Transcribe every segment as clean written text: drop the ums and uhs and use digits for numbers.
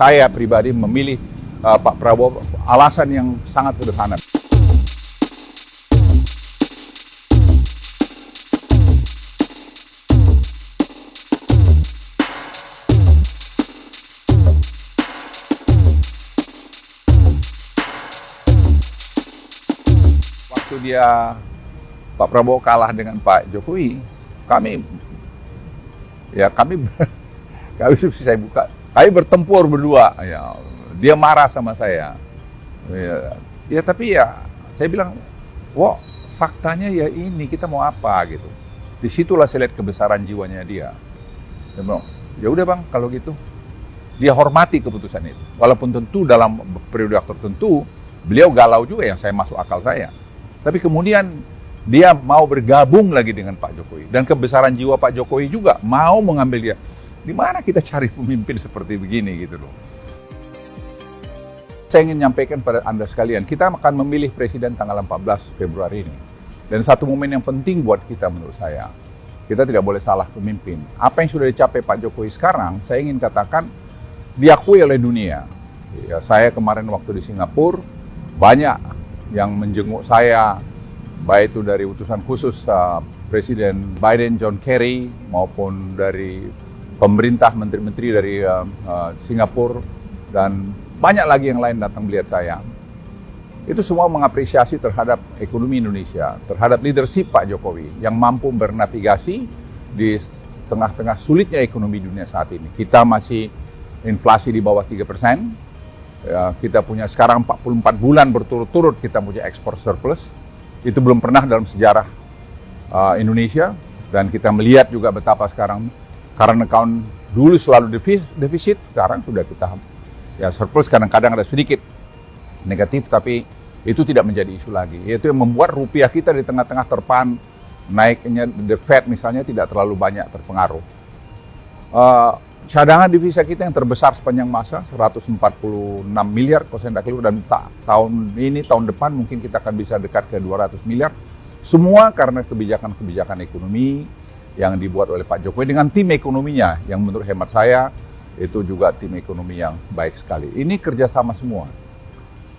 saya pribadi memilih Pak Prabowo alasan yang sangat sederhana. Waktu Pak Prabowo kalah dengan Pak Jokowi, kami bertempur berdua. Ya, dia marah sama saya. Tapi saya bilang, wah faktanya ya ini, kita mau apa gitu. Disitulah saya lihat kebesaran jiwanya dia. Dia bilang, ya udah bang, kalau gitu. Dia hormati keputusan itu. Walaupun tentu dalam periode tertentu beliau galau juga yang saya masuk akal saya. Tapi kemudian dia mau bergabung lagi dengan Pak Jokowi. Dan kebesaran jiwa Pak Jokowi juga mau mengambil dia. Di mana kita cari pemimpin seperti begini gitu loh. Saya ingin menyampaikan pada Anda sekalian, kita akan memilih presiden tanggal 14 Februari ini. Dan satu momen yang penting buat kita menurut saya, kita tidak boleh salah pemimpin. Apa yang sudah dicapai Pak Jokowi sekarang, saya ingin katakan diakui oleh dunia. Ya, saya kemarin waktu di Singapura, banyak yang menjenguk saya, baik itu dari utusan khusus Presiden Biden, John Kerry, maupun dari pemerintah, menteri-menteri dari Singapura, dan banyak lagi yang lain datang melihat saya. Itu semua mengapresiasi terhadap ekonomi Indonesia, terhadap leadership Pak Jokowi yang mampu bernavigasi di tengah-tengah sulitnya ekonomi dunia saat ini. Kita masih inflasi di bawah 3%, ya, kita punya sekarang 44 bulan berturut-turut kita punya ekspor surplus. Itu belum pernah dalam sejarah Indonesia, dan kita melihat juga betapa sekarang current account dulu selalu defisit, sekarang sudah kita surplus, kadang-kadang ada sedikit negatif, tapi itu tidak menjadi isu lagi. Itu yang membuat rupiah kita di tengah-tengah terpaan naiknya the Fed misalnya tidak terlalu banyak terpengaruh. Cadangan devisa kita yang terbesar sepanjang masa 146 miliar kalau saya tidak keliru, dan tahun ini, tahun depan mungkin kita akan bisa dekat ke 200 miliar. Semua karena kebijakan-kebijakan ekonomi yang dibuat oleh Pak Jokowi dengan tim ekonominya yang menurut hemat saya itu juga tim ekonomi yang baik sekali. Ini kerjasama semua.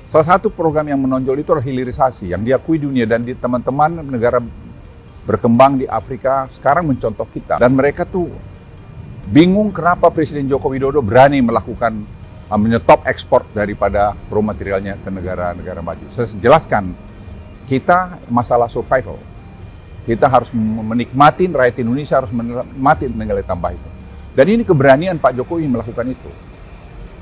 Salah satu program yang menonjol itu adalah hilirisasi yang diakui dunia, dan di teman-teman negara berkembang di Afrika sekarang mencontoh kita. Dan mereka tuh bingung kenapa Presiden Joko Widodo berani melakukan menyetop ekspor daripada raw materialnya ke negara-negara maju. Saya jelaskan, kita masalah survival. Kita harus menikmati, rakyat Indonesia harus menikmati nilai tambah itu. Dan ini keberanian Pak Jokowi melakukan itu.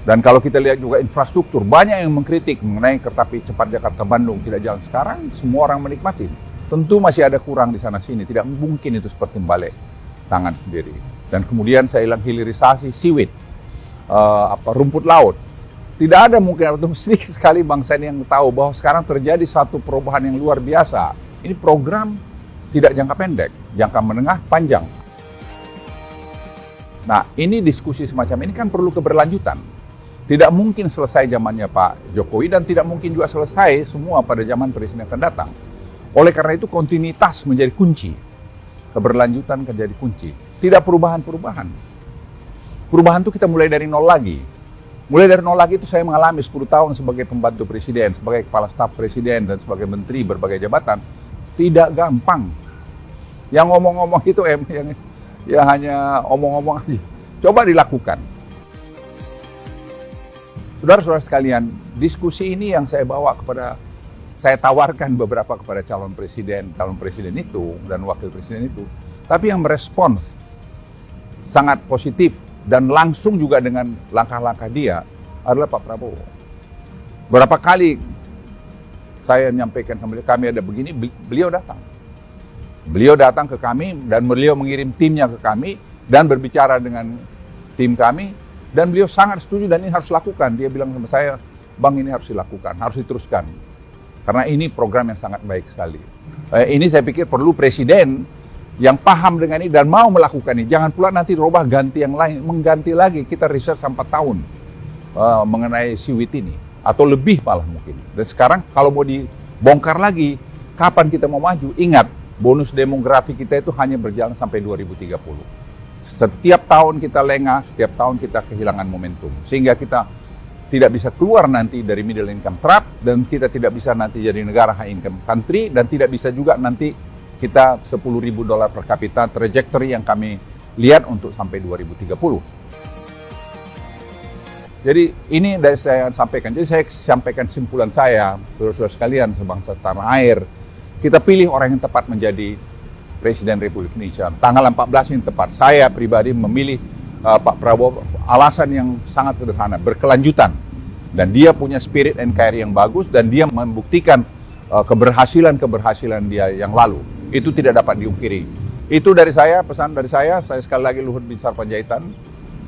Dan kalau kita lihat juga infrastruktur, banyak yang mengkritik mengenai kereta api cepat Jakarta-Bandung tidak jalan. Sekarang semua orang menikmati. Tentu masih ada kurang di sana-sini, tidak mungkin itu seperti balik tangan sendiri. Dan kemudian saya bilang hilirisasi seaweed, rumput laut. Tidak ada mungkin, atau sedikit sekali bangsa ini yang tahu bahwa sekarang terjadi satu perubahan yang luar biasa. Ini program tidak jangka pendek, jangka menengah, panjang. Nah, ini diskusi semacam ini kan perlu keberlanjutan. Tidak mungkin selesai zamannya Pak Jokowi, dan tidak mungkin juga selesai semua pada zaman presiden yang akan datang. Oleh karena itu kontinuitas menjadi kunci. Keberlanjutan menjadi kunci. Tidak perubahan-perubahan. Perubahan itu kita mulai dari nol lagi. Mulai dari nol lagi itu saya mengalami 10 tahun sebagai pembantu presiden, sebagai kepala staf presiden, dan sebagai menteri berbagai jabatan. Tidak gampang. Yang ngomong-ngomong itu ya hanya omong-omong aja. Coba dilakukan. Saudara-saudara sekalian, diskusi ini yang saya bawa saya tawarkan beberapa kepada calon presiden itu dan wakil presiden itu. Tapi yang merespons sangat positif dan langsung juga dengan langkah-langkah dia adalah Pak Prabowo. Berapa kali saya menyampaikan kami ada begini, beliau datang. Beliau datang ke kami dan beliau mengirim timnya ke kami dan berbicara dengan tim kami, dan beliau sangat setuju dan ini harus dilakukan. Dia bilang sama saya, Bang, ini harus dilakukan, harus diteruskan. Karena ini program yang sangat baik sekali. Ini saya pikir perlu presiden yang paham dengan ini dan mau melakukan ini. Jangan pula nanti robah ganti yang lain, mengganti lagi. Kita riset sampai 4 tahun mengenai seaweed ini. Atau lebih malah mungkin. Dan sekarang kalau mau dibongkar lagi, kapan kita mau maju? Ingat, bonus demografi kita itu hanya berjalan sampai 2030. Setiap tahun kita lengah, setiap tahun kita kehilangan momentum. Sehingga kita tidak bisa keluar nanti dari middle income trap, dan kita tidak bisa nanti jadi negara high income country, dan tidak bisa juga nanti kita $10.000 per kapita trajectory yang kami lihat untuk sampai 2030. Jadi ini dari saya sampaikan. Jadi saya sampaikan simpulan saya, saudara-saudara sekalian sebangsa tanah air. Kita pilih orang yang tepat menjadi Presiden Republik Indonesia. Tanggal 14 yang tepat. Saya pribadi memilih Pak Prabowo, alasan yang sangat sederhana, berkelanjutan. Dan dia punya spirit NKRI yang bagus, dan dia membuktikan keberhasilan-keberhasilan dia yang lalu. Itu tidak dapat diungkiri. Itu dari saya, pesan dari saya sekali lagi Luhut Binsar Panjaitan,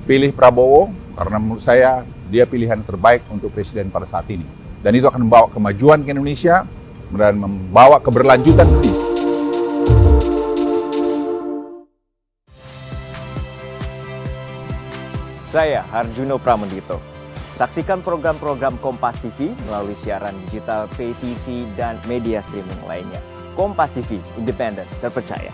pilih Prabowo, karena menurut saya dia pilihan terbaik untuk presiden pada saat ini. Dan itu akan membawa kemajuan ke Indonesia dan membawa keberlanjutan Indonesia. Saya Harjuno Pramendito. Saksikan program-program Kompas TV melalui siaran digital, pay TV, dan media streaming lainnya. Kompas TV, independen, terpercaya.